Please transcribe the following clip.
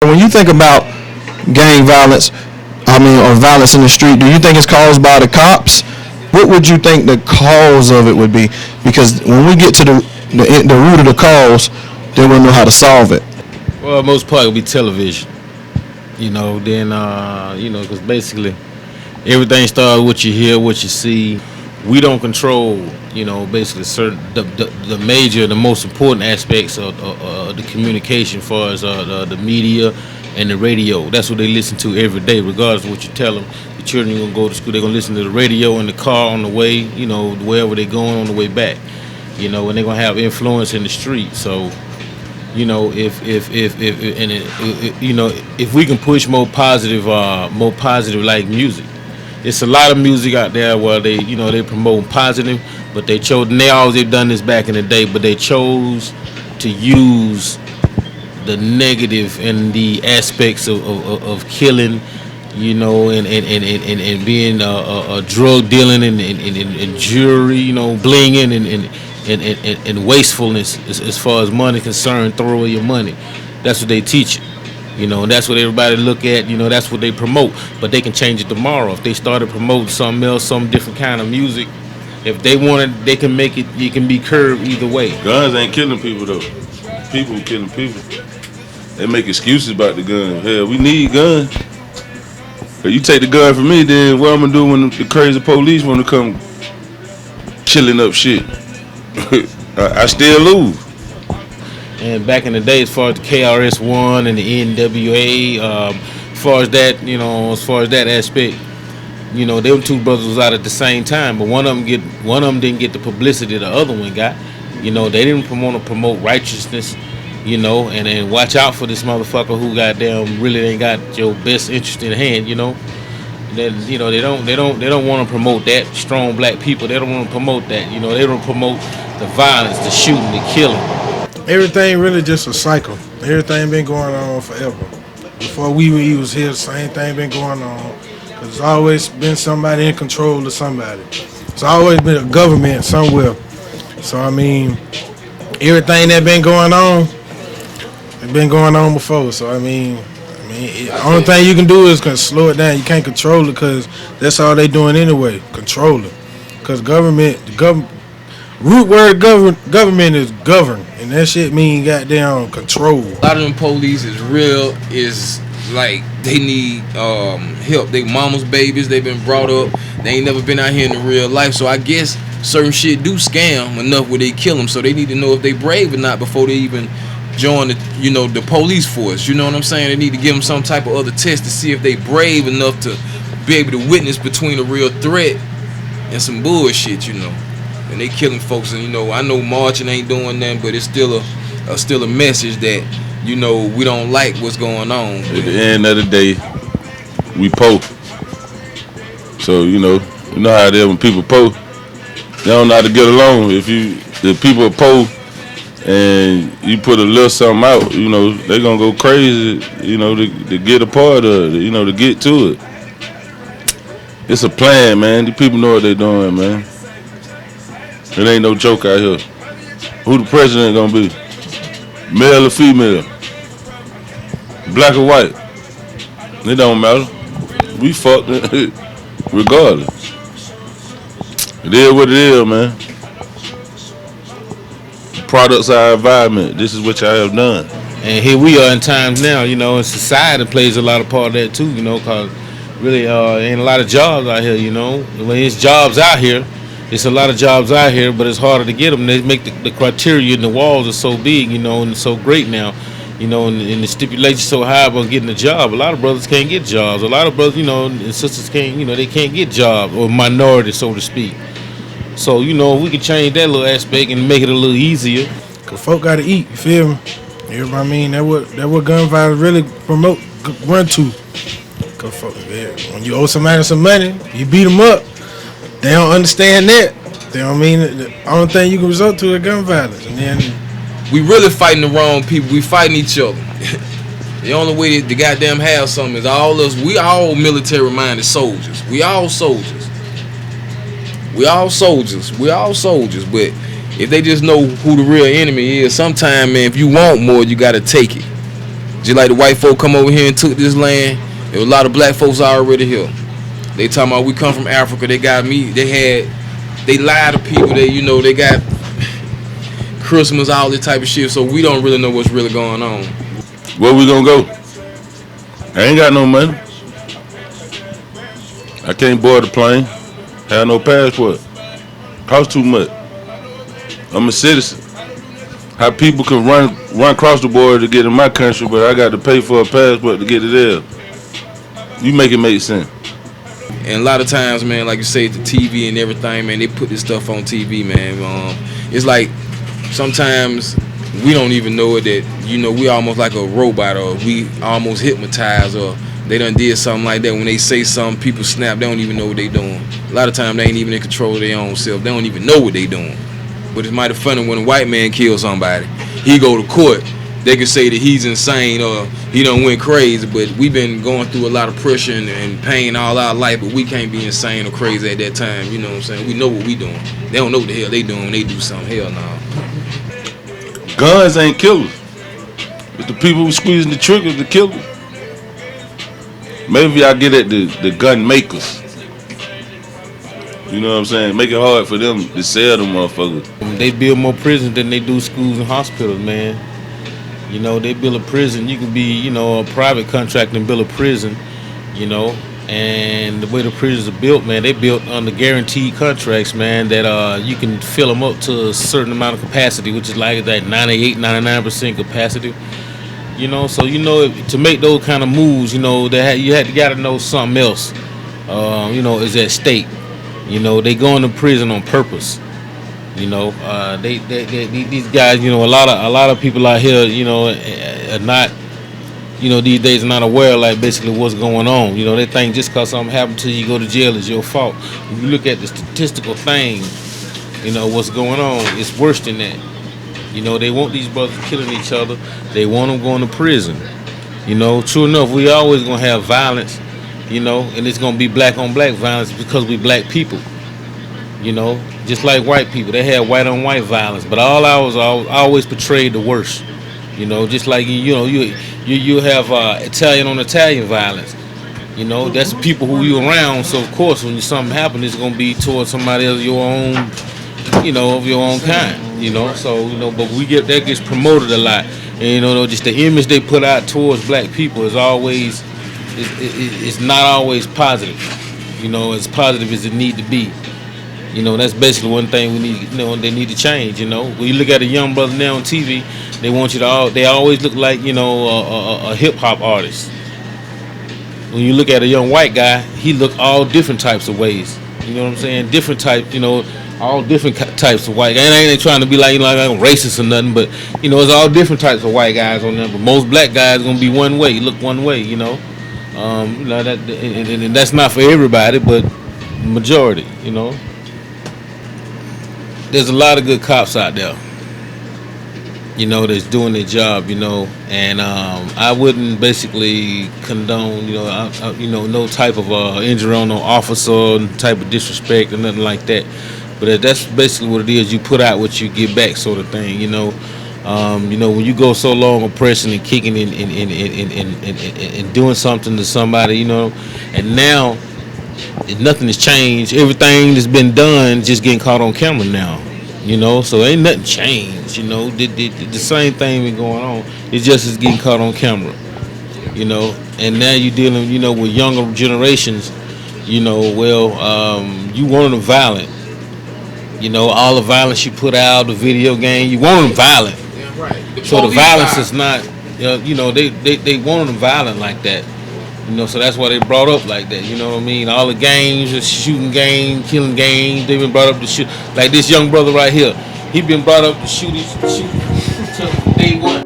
When you think about gang violence, or violence in the street, do you think it's caused by the cops? What would you think the cause of it would be? Because when we get to the root of the cause, then we'll know how to solve it. Well, most part will be television. Then because basically everything starts with what you hear, what you see. We don't control, basically certain the most important aspects of the communication, as far as the media and the radio. That's what they listen to every day, regardless of what you tell them. The children are gonna go to school, they're gonna listen to the radio in the car on the way, wherever they're going on the way back. And they're gonna have influence in the street. So, if we can push more positive like music. It's a lot of music out there where they promote positive, but they chose, and they've done this back in the day, but they chose to use the negative and the aspects of killing, and being a drug dealing and jewelry, blinging and wastefulness as far as money concerned, throw away your money. That's what they teach you. And that's what everybody look at. That's what they promote. But they can change it tomorrow if they started promoting something else, some different kind of music. If they wanted, they can make it. You can be curved either way. Guns ain't killing people though. People killing people. They make excuses about the gun. Hell, we need guns. If you take the gun from me, then what I'm gonna do when the crazy police want to come chilling up shit? I still lose. And back in the day, as far as the KRS-One and the NWA, as far as that aspect, them two brothers was out at the same time, but one of them didn't get the publicity the other one got. They didn't want to promote righteousness, and watch out for this motherfucker who goddamn really ain't got your best interest in hand, Then they don't want to promote that. Strong black people, they don't want to promote that. They don't promote the violence, the shooting, the killing. Everything really just a cycle. Everything been going on forever. Before we was here, the same thing been going on. Cause it's always been somebody in control of somebody. It's always been a government somewhere. So everything that been going on, it's been going on before. So the only thing you can do is slow it down. You can't control it because that's all they doing anyway. Control it. Cause root word government is govern, and that shit mean goddamn control. A lot of them police is like they need help. They mama's babies. They been brought up. They ain't never been out here in the real life. So I guess certain shit do scam enough where they kill them. So they need to know if they brave or not before they even join the police force. You know what I'm saying? They need to give them some type of other test to see if they brave enough to be able to witness between a real threat and some bullshit. And they killing folks, and I know marching ain't doing nothing, but it's still a message that we don't like what's going on. At the end of the day, we po. So you know how it is when people po. They don't know how to get along. If people are po and you put a little something out, they gonna go crazy, to get a part of it, to get to it. It's a plan, man. The people know what they doing, man. It ain't no joke out here. Who the president gonna be? Male or female? Black or white? It don't matter. We fucked it regardless. It is what it is, man. Products of our environment. This is what y'all have done. And here we are in times now, and society plays a lot of part of that too, because really ain't a lot of jobs out here, When it's jobs out here, it's a lot of jobs out here, but it's harder to get them. They make the criteria and the walls are so big, and it's so great now, and the stipulations so high about getting a job. A lot of brothers can't get jobs. A lot of brothers, and sisters can't, they can't get jobs, or minorities, so to speak. So, we can change that little aspect and make it a little easier. Cause folk gotta eat, you feel me? That what gun violence really run to. Cause folk, when you owe somebody some money, you beat them up. They don't understand that. They don't mean it. The only thing you can resort to is gun violence. And then we really fighting the wrong people. We fighting each other. The only way to goddamn have something is all us. We all military-minded soldiers. We all soldiers. We all soldiers. We all soldiers. But if they just know who the real enemy is, sometime, man, if you want more, you gotta take it. Just like the white folk come over here and took this land, there was a lot of black folks already here. They talking about we come from Africa. They got me. They lied to people. They got Christmas, all this type of shit. So we don't really know what's really going on. Where we gonna go? I ain't got no money. I can't board a plane. Have no passport. Cost too much. I'm a citizen. How people can run across the border to get in my country, but I got to pay for a passport to get it there. You make it make sense. And a lot of times, man, like you say, the TV and everything, man, they put this stuff on TV, man. It's like sometimes we don't even know it that, we almost like a robot, or we almost hypnotized, or they done did something like that. When they say something, people snap, they don't even know what they doing. A lot of times they ain't even in control of their own self. They don't even know what they doing. But it's mighty funny when a white man kills somebody, he go to court, they can say that he's insane or he done went crazy, but we've been going through a lot of pressure and pain all our life, but we can't be insane or crazy at that time, you know what I'm saying? We know what we doing. They don't know what the hell they doing when they do something. Hell no. Guns ain't killers. It's the people who squeezing the trigger to kill them. Maybe I get at the gun makers. You know what I'm saying? Make it hard for them to sell them motherfuckers. They build more prisons than they do schools and hospitals, man. They build a prison. You can be, a private contractor and build a prison, and the way the prisons are built, man, they built under guaranteed contracts, man, that you can fill them up to a certain amount of capacity, which is like that 98, 99% capacity. So to make those kind of moves, you got to know something else, is at stake. They go into prison on purpose. These guys, a lot of people out here, are not, these days are not aware, like, basically what's going on. They think just because something happened to you go to jail is your fault. If you look at the statistical thing, what's going on, it's worse than that. They want these brothers killing each other. They want them going to prison. True enough, we always going to have violence, and it's going to be black on black violence because we black people. Just like white people, they had white on white violence, but all ours always portrayed the worst. Just like you have Italian on Italian violence. That's the people who you around. So of course, when something happens, it's gonna be towards somebody else your own, of your own kind. So but that gets promoted a lot, and just the image they put out towards black people is always, it's not always positive. As positive as it need to be. That's basically one thing we need. They need to change. When you look at a young brother now on TV, they want you to they always look like a hip hop artist. When you look at a young white guy, he look all different types of ways. You know what I'm saying? Different type. All different types of white guys. And I ain't trying to be like like I'm racist or nothing, but it's all different types of white guys on there. But most black guys gonna be one way. Look one way. That and that's not for everybody, but majority. There's a lot of good cops out there, that's doing their job, and I wouldn't basically condone, no type of injury on no officer, type of disrespect or nothing like that. But that's basically what it is. You put out what you get back, sort of thing, when you go so long oppressing and kicking and doing something to somebody, and now nothing has changed. Everything that's been done just getting caught on camera now. So ain't nothing changed. The same thing been going on. It's just it's getting caught on camera. And now you're dealing, with younger generations. You want them violent. All the violence you put out, the video game, you want them violent. Yeah, right. So the violence is not, they want them violent like that. So that's why they brought up like that. You know what I mean? All the games, the shooting game, killing games, they've been brought up to shoot. Like this young brother right here, he been brought up to shoot since day one.